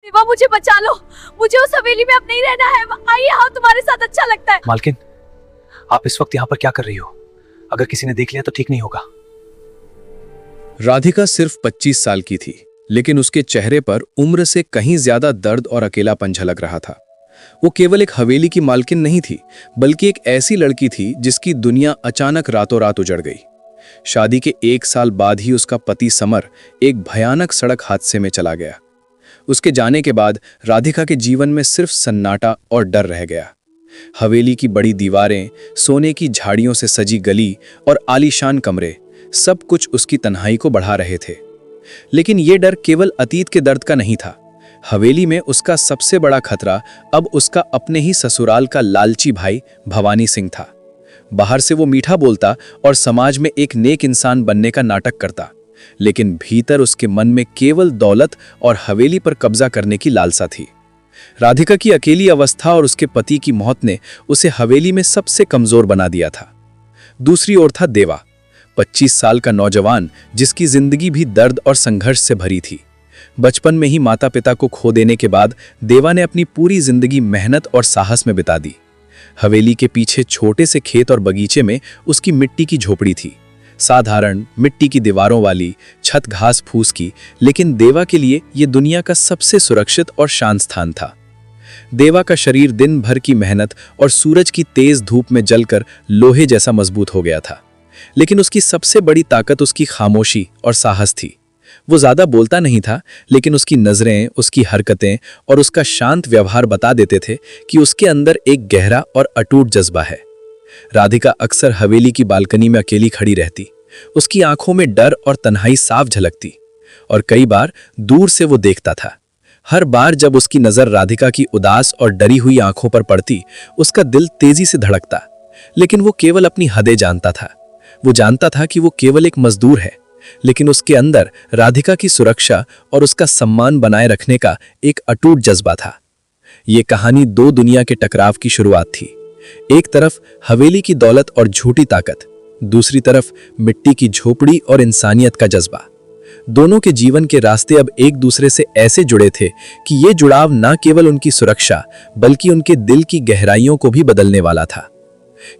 देवा मुझे बचा लो, मुझे उस हवेली में अब नहीं रहना है। आइए, हाँ तुम्हारे साथ अच्छा लगता है। मालकिन, आप इस वक्त यहाँ पर क्या कर रही हो? अगर किसी ने देख लिया तो ठीक नहीं होगा। राधिका सिर्फ 25 साल की थी, लेकिन उसके चेहरे पर उम्र से कहीं ज्यादा दर्द और अकेलापन झलक रहा था। वो केवल एक हवेली की मालकिन नहीं थी, बल्कि एक ऐसी लड़की थी जिसकी दुनिया अचानक रातों रात उजड़ गई। शादी के 1 साल बाद ही उसका पति समर एक भयानक सड़क हादसे में चला गया। उसके जाने के बाद राधिका के जीवन में सिर्फ सन्नाटा और डर रह गया। हवेली की बड़ी दीवारें, सोने की झाड़ियों से सजी गली और आलीशान कमरे, सब कुछ उसकी तन्हाई को बढ़ा रहे थे। लेकिन ये डर केवल अतीत के दर्द का नहीं था। हवेली में उसका सबसे बड़ा खतरा अब उसका अपने ही ससुराल का लालची भाई भवानी सिंह था। बाहर से वो मीठा बोलता और समाज में एक नेक इंसान बनने का नाटक करता, लेकिन भीतर उसके मन में केवल दौलत और हवेली पर कब्जा करने की लालसा थी। राधिका की अकेली अवस्था और उसके पति की मौत ने उसे हवेली में सबसे कमजोर बना दिया था। दूसरी ओर था देवा, 25 साल का नौजवान जिसकी जिंदगी भी दर्द और संघर्ष से भरी थी। बचपन में ही माता पिता को खो देने के बाद देवा ने अपनी पूरी जिंदगी मेहनत और साहस में बिता दी। हवेली के पीछे छोटे से खेत और बगीचे में उसकी मिट्टी की झोपड़ी थी, साधारण मिट्टी की दीवारों वाली, छत घास फूस की, लेकिन देवा के लिए यह दुनिया का सबसे सुरक्षित और शांत स्थान था। देवा का शरीर दिन भर की मेहनत और सूरज की तेज धूप में जलकर लोहे जैसा मजबूत हो गया था, लेकिन उसकी सबसे बड़ी ताकत उसकी खामोशी और साहस थी। वो ज्यादा बोलता नहीं था, लेकिन उसकी नजरें, उसकी हरकतें और उसका शांत व्यवहार बता देते थे कि उसके अंदर एक गहरा और अटूट जज्बा है। राधिका अक्सर हवेली की बालकनी में अकेली खड़ी रहती। उसकी आंखों में डर और तन्हाई साफ झलकती, और कई बार दूर से वो देखता था। हर बार जब उसकी नजर राधिका की उदास और डरी हुई आंखों पर पड़ती, उसका दिल तेजी से धड़कता। लेकिन वो केवल अपनी हदें जानता था। वो जानता था कि वो केवल एक मजदूर है, लेकिन उसके अंदर राधिका की सुरक्षा और उसका सम्मान बनाए रखने का एक अटूट जज्बा था। ये कहानी दो दुनिया के टकराव की शुरुआत थी। एक तरफ हवेली की दौलत और झूठी ताकत, दूसरी तरफ मिट्टी की झोपड़ी और इंसानियत का जज्बा। दोनों के जीवन के रास्ते अब एक दूसरे से ऐसे जुड़े थे कि ये जुड़ाव न केवल उनकी सुरक्षा बल्कि उनके दिल की गहराइयों को भी बदलने वाला था।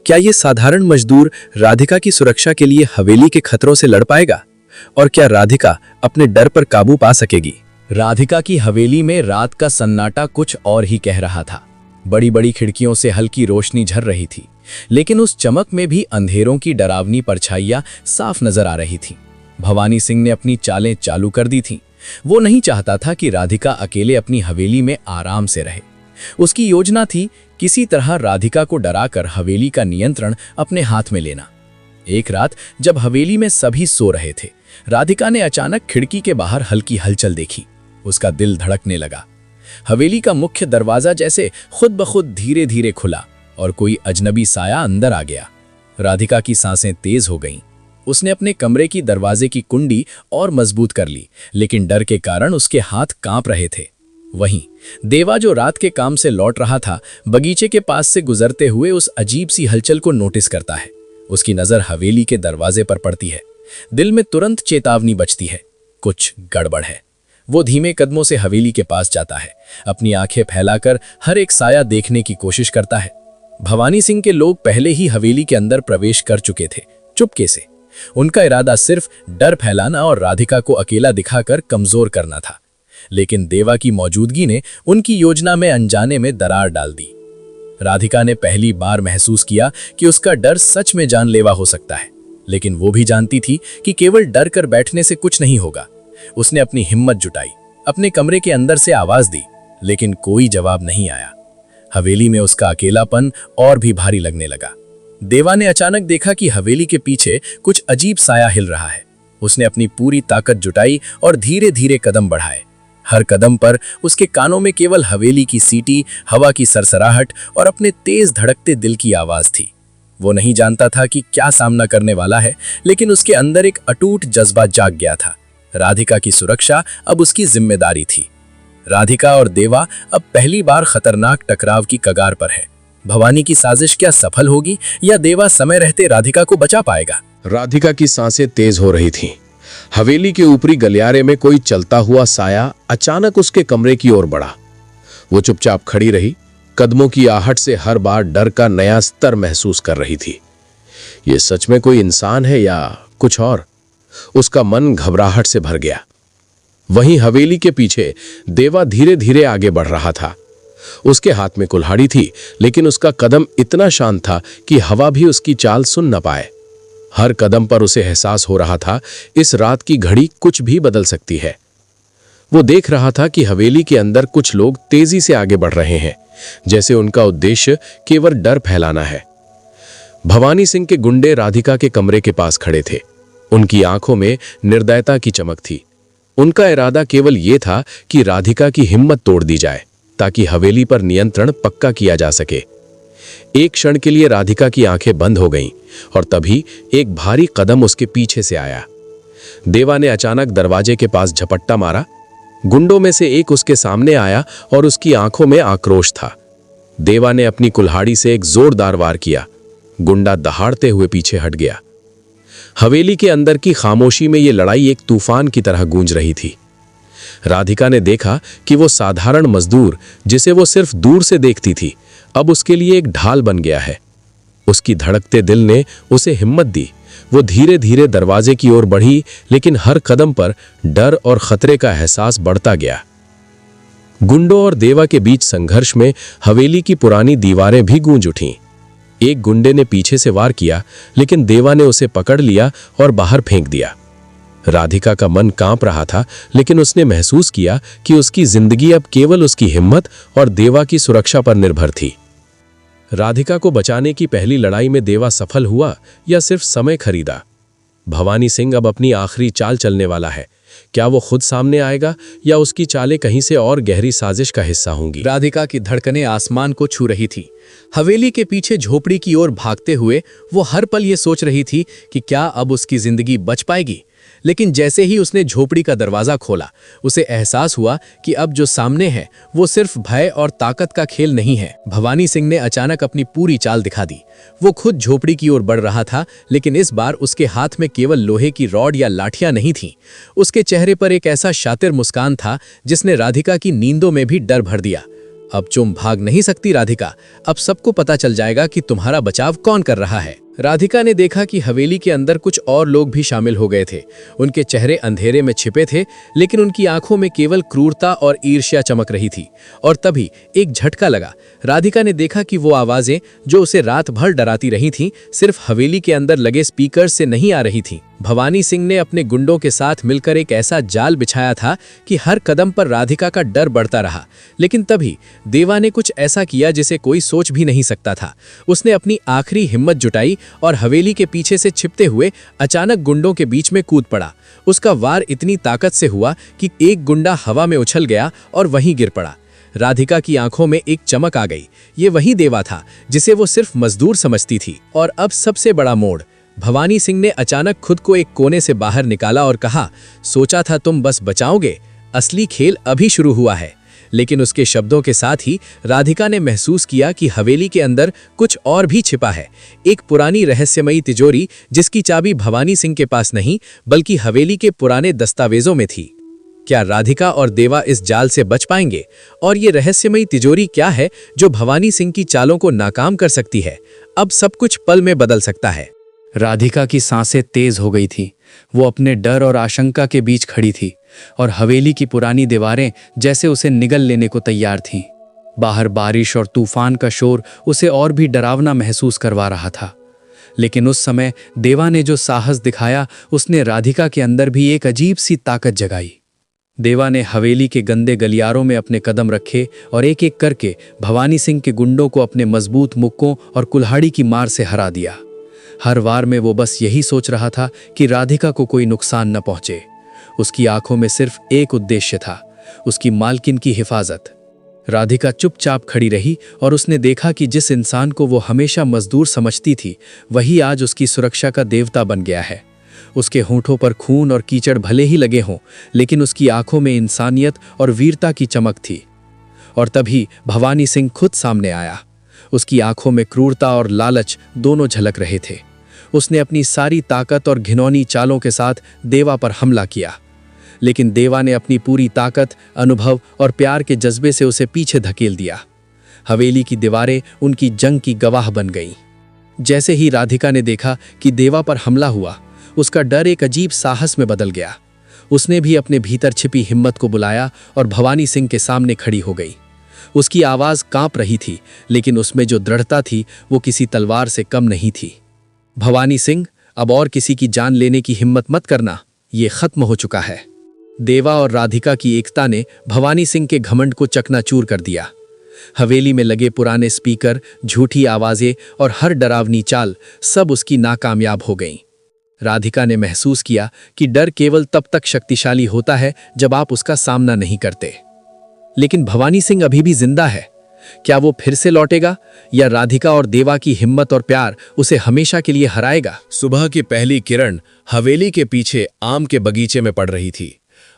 क्या ये साधारण मजदूर राधिका की सुरक्षा के लिए हवेली के खतरों से लड़ पाएगा? और क्या राधिका अपने डर पर काबू पा सकेगी? राधिका की हवेली में रात का सन्नाटा कुछ और ही कह रहा था। बड़ी बड़ी खिड़कियों से हल्की रोशनी झर रही थी, लेकिन उस चमक में भी अंधेरों की डरावनी परछाइयां साफ नजर आ रही थीं। भवानी सिंह ने अपनी चालें चालू कर दी थीं। वो नहीं चाहता था कि राधिका अकेले अपनी हवेली में आराम से रहे। उसकी योजना थी किसी तरह राधिका को डराकर हवेली का नियंत्रण अपने हाथ में लेना। एक रात जब हवेली में सभी सो रहे थे, राधिका ने अचानक खिड़की के बाहर हल्की हलचल देखी। उसका दिल धड़कने लगा। हवेली का मुख्य दरवाजा जैसे खुद ब खुद धीरे धीरे खुला और कोई अजनबी साया अंदर आ गया। राधिका की सांसें तेज हो गईं। उसने अपने कमरे की दरवाजे की कुंडी और मजबूत कर ली, लेकिन डर के कारण उसके हाथ कांप रहे थे। वहीं देवा, जो रात के काम से लौट रहा था, बगीचे के पास से गुजरते हुए उस अजीब सी हलचल को नोटिस करता है। उसकी नजर हवेली के दरवाजे पर पड़ती है। दिल में तुरंत चेतावनी बजती है, कुछ गड़बड़ है। वो धीमे कदमों से हवेली के पास जाता है, अपनी आंखें फैलाकर हर एक साया देखने की कोशिश करता है। भवानी सिंह के लोग पहले ही हवेली के अंदर प्रवेश कर चुके थे, चुपके से। उनका इरादा सिर्फ डर फैलाना और राधिका को अकेला दिखाकर कमजोर करना था, लेकिन देवा की मौजूदगी ने उनकी योजना में अनजाने में दरार डाल दी। राधिका ने पहली बार महसूस किया कि उसका डर सच में जानलेवा हो सकता है, लेकिन वो भी जानती थी कि केवल डर कर बैठने से कुछ नहीं होगा। उसने अपनी हिम्मत जुटाई, अपने कमरे के अंदर से आवाज दी, लेकिन कोई जवाब नहीं आया। हवेली में उसका अकेलापन और भी भारी लगने लगा। देवा ने अचानक देखा कि हवेली के पीछे कुछ अजीब साया हिल रहा है। उसने अपनी पूरी ताकत जुटाई और धीरे धीरे कदम बढ़ाए। हर कदम पर उसके कानों में केवल हवेली की सीटी, हवा की सरसराहट और अपने तेज धड़कते दिल की आवाज थी। वो नहीं जानता था कि क्या सामना करने वाला है, लेकिन उसके अंदर एक अटूट जज्बा जाग गया था। राधिका की सुरक्षा अब उसकी जिम्मेदारी थी। राधिका और देवा अब पहली बार खतरनाक टकराव की कगार पर है। भवानी की साजिश क्या सफल होगी या देवा समय रहते राधिका को बचा पाएगा? राधिका की सांसें तेज हो रही थीं। हवेली के ऊपरी गलियारे में कोई चलता हुआ साया अचानक उसके कमरे की ओर बढ़ा। वो चुपचाप खड़ी रही, कदमों की आहट से हर बार डर का नया स्तर महसूस कर रही थी। ये सच में कोई इंसान है या कुछ और? उसका मन घबराहट से भर गया। वहीं हवेली के पीछे देवा धीरे धीरे आगे बढ़ रहा था। उसके हाथ में कुल्हाड़ी थी, लेकिन उसका कदम इतना शांत था कि हवा भी उसकी चाल सुन न पाए। हर कदम पर उसे एहसास हो रहा था इस रात की घड़ी कुछ भी बदल सकती है। वो देख रहा था कि हवेली के अंदर कुछ लोग तेजी से आगे बढ़ रहे हैं, जैसे उनका उद्देश्य केवल डर फैलाना है। भवानी सिंह के गुंडे राधिका के कमरे के पास खड़े थे। उनकी आंखों में निर्दयता की चमक थी। उनका इरादा केवल यह था कि राधिका की हिम्मत तोड़ दी जाए, ताकि हवेली पर नियंत्रण पक्का किया जा सके। एक क्षण के लिए राधिका की आंखें बंद हो गईं और तभी एक भारी कदम उसके पीछे से आया। देवा ने अचानक दरवाजे के पास झपट्टा मारा। गुंडों में से एक उसके सामने आया और उसकी आंखों में आक्रोश था। देवा ने अपनी कुल्हाड़ी से एक जोरदार वार किया। गुंडा दहाड़ते हुए पीछे हट गया। हवेली के अंदर की खामोशी में यह लड़ाई एक तूफान की तरह गूंज रही थी। राधिका ने देखा कि वो साधारण मजदूर, जिसे वो सिर्फ दूर से देखती थी, अब उसके लिए एक ढाल बन गया है। उसकी धड़कते दिल ने उसे हिम्मत दी। वो धीरे धीरे दरवाजे की ओर बढ़ी, लेकिन हर कदम पर डर और खतरे का एहसास बढ़ता गया। गुंडों और देवा के बीच संघर्ष में हवेली की पुरानी दीवारें भी गूंज उठीं। एक गुंडे ने पीछे से वार किया, लेकिन देवा ने उसे पकड़ लिया और बाहर फेंक दिया। राधिका का मन कांप रहा था, लेकिन उसने महसूस किया कि उसकी जिंदगी अब केवल उसकी हिम्मत और देवा की सुरक्षा पर निर्भर थी। राधिका को बचाने की पहली लड़ाई में देवा सफल हुआ या सिर्फ समय खरीदा? भवानी सिंह अब अपनी आखिरी चाल चलने वाला है। क्या वो खुद सामने आएगा या उसकी चालें कहीं से और गहरी साजिश का हिस्सा होंगी? राधिका की धड़कनें आसमान को छू रही थी। हवेली के पीछे झोपड़ी की ओर भागते हुए वो हर पल ये सोच रही थी कि क्या अब उसकी जिंदगी बच पाएगी। लेकिन जैसे ही उसने झोपड़ी का दरवाजा खोला, उसे एहसास हुआ कि अब जो सामने है वो सिर्फ भय और ताकत का खेल नहीं है। भवानी सिंह ने अचानक अपनी पूरी चाल दिखा दी। वो खुद झोपड़ी की ओर बढ़ रहा था, लेकिन इस बार उसके हाथ में केवल लोहे की रॉड या लाठियां नहीं थीं। उसके चेहरे पर एक ऐसा शातिर मुस्कान था जिसने राधिका की नींदों में भी डर भर दिया। अब तुम भाग नहीं सकती राधिका, अब सबको पता चल जाएगा कि तुम्हारा बचाव कौन कर रहा है। राधिका ने देखा कि हवेली के अंदर कुछ और लोग भी शामिल हो गए थे। उनके चेहरे अंधेरे में छिपे थे, लेकिन उनकी आंखों में केवल क्रूरता और ईर्ष्या चमक रही थी। और तभी एक झटका लगा। राधिका ने देखा कि वो आवाजें जो उसे रात भर डराती रही थीं, सिर्फ हवेली के अंदर लगे स्पीकर से नहीं आ रही थीं। भवानी सिंह ने अपने गुंडों के साथ मिलकर एक ऐसा जाल बिछाया था कि हर कदम पर राधिका का डर बढ़ता रहा। लेकिन तभी देवा ने कुछ ऐसा किया जिसे कोई सोच भी नहीं सकता था। उसने अपनी आखिरी हिम्मत जुटाई और हवेली के पीछे से छिपते हुए अचानक गुंडों के बीच में कूद पड़ा। उसका वार इतनी ताकत से हुआ कि एक गुंडा हवा में उछल गया और वहीं गिर पड़ा। राधिका की आंखों में एक चमक आ गई। ये वही देवा था जिसे वो सिर्फ मजदूर समझती थी। और अब सबसे बड़ा मोड़। भवानी सिंह ने अचानक खुद को एक कोने से बाहर निकाला और कहा, सोचा था तुम बस बचाओगे, असली खेल अभी शुरू हुआ है। लेकिन उसके शब्दों के साथ ही राधिका ने महसूस किया कि हवेली के अंदर कुछ और भी छिपा है। एक पुरानी रहस्यमयी तिजोरी जिसकी चाबी भवानी सिंह के पास नहीं बल्कि हवेली के पुराने दस्तावेजों में थी। क्या राधिका और देवा इस जाल से बच पाएंगे? और ये रहस्यमयी तिजोरी क्या है जो भवानी सिंह की चालों को नाकाम कर सकती है? अब सब कुछ पल में बदल सकता है। राधिका की सांसें तेज हो गई थी। वो अपने डर और आशंका के बीच खड़ी थी और हवेली की पुरानी दीवारें जैसे उसे निगल लेने को तैयार थीं। बाहर बारिश और तूफान का शोर उसे और भी डरावना महसूस करवा रहा था। लेकिन उस समय देवा ने जो साहस दिखाया, उसने राधिका के अंदर भी एक अजीब सी ताकत जगाई। देवा ने हवेली के गंदे गलियारों में अपने कदम रखे और एक एक करके भवानी सिंह के गुंडों को अपने मजबूत मुक्कों और कुल्हाड़ी की मार से हरा दिया। हर वार में वो बस यही सोच रहा था कि राधिका को कोई नुकसान न पहुंचे। उसकी आंखों में सिर्फ एक उद्देश्य था, उसकी मालकिन की हिफाजत। राधिका चुपचाप खड़ी रही और उसने देखा कि जिस इंसान को वो हमेशा मजदूर समझती थी, वही आज उसकी सुरक्षा का देवता बन गया है। उसके होंठों पर खून और कीचड़ भले ही लगे हों, लेकिन उसकी आंखों में इंसानियत और वीरता की चमक थी। और तभी भवानी सिंह खुद सामने आया। उसकी आंखों में क्रूरता और लालच दोनों झलक रहे थे। उसने अपनी सारी ताकत और घिनौनी चालों के साथ देवा पर हमला किया। लेकिन देवा ने अपनी पूरी ताकत, अनुभव और प्यार के जज्बे से उसे पीछे धकेल दिया। हवेली की दीवारें उनकी जंग की गवाह बन गईं। जैसे ही राधिका ने देखा कि देवा पर हमला हुआ, उसका डर एक अजीब साहस में बदल गया। उसने भी अपने भीतर छिपी हिम्मत को बुलाया और भवानी सिंह के सामने खड़ी हो गई। उसकी आवाज़ कांप रही थी, लेकिन उसमें जो दृढ़ता थी वो किसी तलवार से कम नहीं थी। भवानी सिंह, अब और किसी की जान लेने की हिम्मत मत करना, ये खत्म हो चुका है। देवा और राधिका की एकता ने भवानी सिंह के घमंड को चकनाचूर कर दिया। हवेली में लगे पुराने स्पीकर, झूठी आवाजें और हर डरावनी चाल सब उसकी नाकामयाब हो गईं। राधिका ने महसूस किया कि डर केवल तब तक शक्तिशाली होता है जब आप उसका सामना नहीं करते। लेकिन भवानी सिंह अभी भी जिंदा है। क्या वो फिर से लौटेगा या राधिका और देवा की हिम्मत और प्यार उसे हमेशा के लिए हराएगा? सुबह की पहली किरण हवेली के पीछे आम के बगीचे में पड़ रही थी।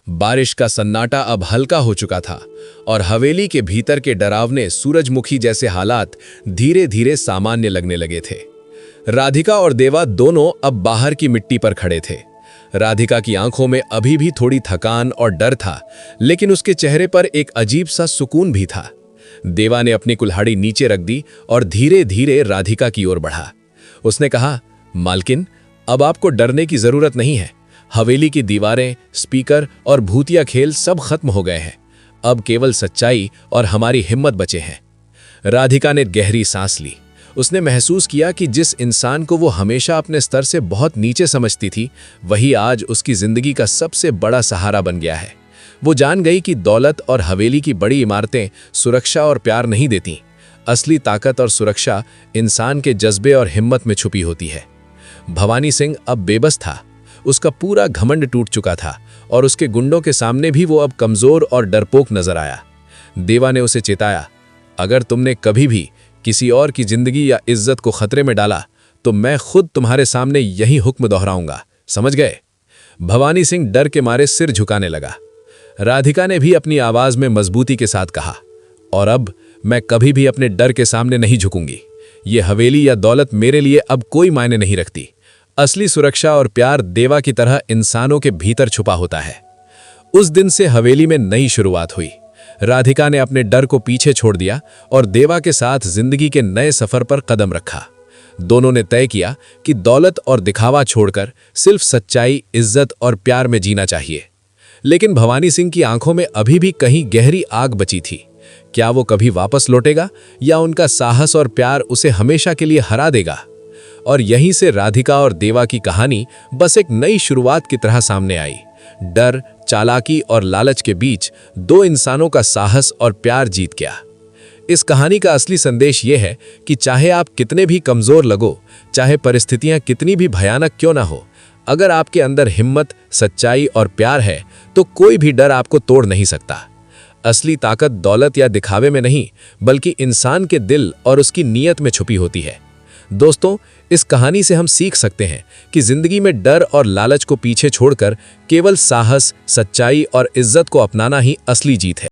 बारिश का सन्नाटा अब हल्का हो चुका था और हवेली के भीतर के डरावने सूरजमुखी जैसे हालात धीरे धीरे सामान्य लगने लगे थे। राधिका और देवा दोनों अब बाहर की मिट्टी पर खड़े थे। राधिका की आंखों में अभी भी थोड़ी थकान और डर था, लेकिन उसके चेहरे पर एक अजीब सा सुकून भी था। देवा ने अपनी कुल्हाड़ी नीचे रख दी और धीरे धीरे राधिका की ओर बढ़ा। उसने कहा, मालकिन, अब आपको डरने की जरूरत नहीं है। हवेली की दीवारें, स्पीकर और भूतिया खेल सब खत्म हो गए हैं। अब केवल सच्चाई और हमारी हिम्मत बचे हैं। राधिका ने गहरी सांस ली। उसने महसूस किया कि जिस इंसान को वो हमेशा अपने स्तर से बहुत नीचे समझती थी, वही आज उसकी जिंदगी का सबसे बड़ा सहारा बन गया है। वो जान गई कि दौलत और हवेली की बड़ी इमारतें सुरक्षा और प्यार नहीं देती। असली ताकत और सुरक्षा इंसान के जज्बे और हिम्मत में छुपी होती है। भवानी सिंह अब बेबस था। उसका पूरा घमंड टूट चुका था और उसके गुंडों के सामने भी वो अब कमजोर और डरपोक नजर आया। देवा ने उसे चेताया, अगर तुमने कभी भी किसी और की जिंदगी या इज्जत को खतरे में डाला तो मैं खुद तुम्हारे सामने यही हुक्म दोहराऊंगा, समझ गए? भवानी सिंह डर के मारे सिर झुकाने लगा। राधिका ने भी अपनी आवाज में मजबूती के साथ कहा, और अब मैं कभी भी अपने डर के सामने नहीं झुकूंगी। ये हवेली या दौलत मेरे लिए अब कोई मायने नहीं रखती। असली सुरक्षा और प्यार देवा की तरह इंसानों के भीतर छुपा होता है। उस दिन से हवेली में नई शुरुआत हुई। राधिका ने अपने डर को पीछे छोड़ दिया और देवा के साथ जिंदगी के नए सफर पर कदम रखा। दोनों ने तय किया कि दौलत और दिखावा छोड़कर सिर्फ सच्चाई, इज्जत और प्यार में जीना चाहिए। लेकिन भवानी सिंह की आंखों में अभी भी कहीं गहरी आग बची थी। क्या वो कभी वापस लौटेगा या उनका साहस और प्यार उसे हमेशा के लिए हरा देगा? और यहीं से राधिका और देवा की कहानी बस एक नई शुरुआत की तरह सामने आई। डर, चालाकी और लालच के बीच दो इंसानों का साहस और प्यार जीत गया। इस कहानी का असली संदेश यह है कि चाहे आप कितने भी कमजोर लगो, चाहे परिस्थितियां कितनी भी भयानक क्यों ना हो, अगर आपके अंदर हिम्मत, सच्चाई और प्यार है तो कोई भी डर आपको तोड़ नहीं सकता। असली ताकत दौलत या दिखावे में नहीं, बल्कि इंसान के दिल और उसकी नीयत में छुपी होती है। दोस्तों, इस कहानी से हम सीख सकते हैं कि जिंदगी में डर और लालच को पीछे छोड़कर केवल साहस, सच्चाई और इज्जत को अपनाना ही असली जीत है।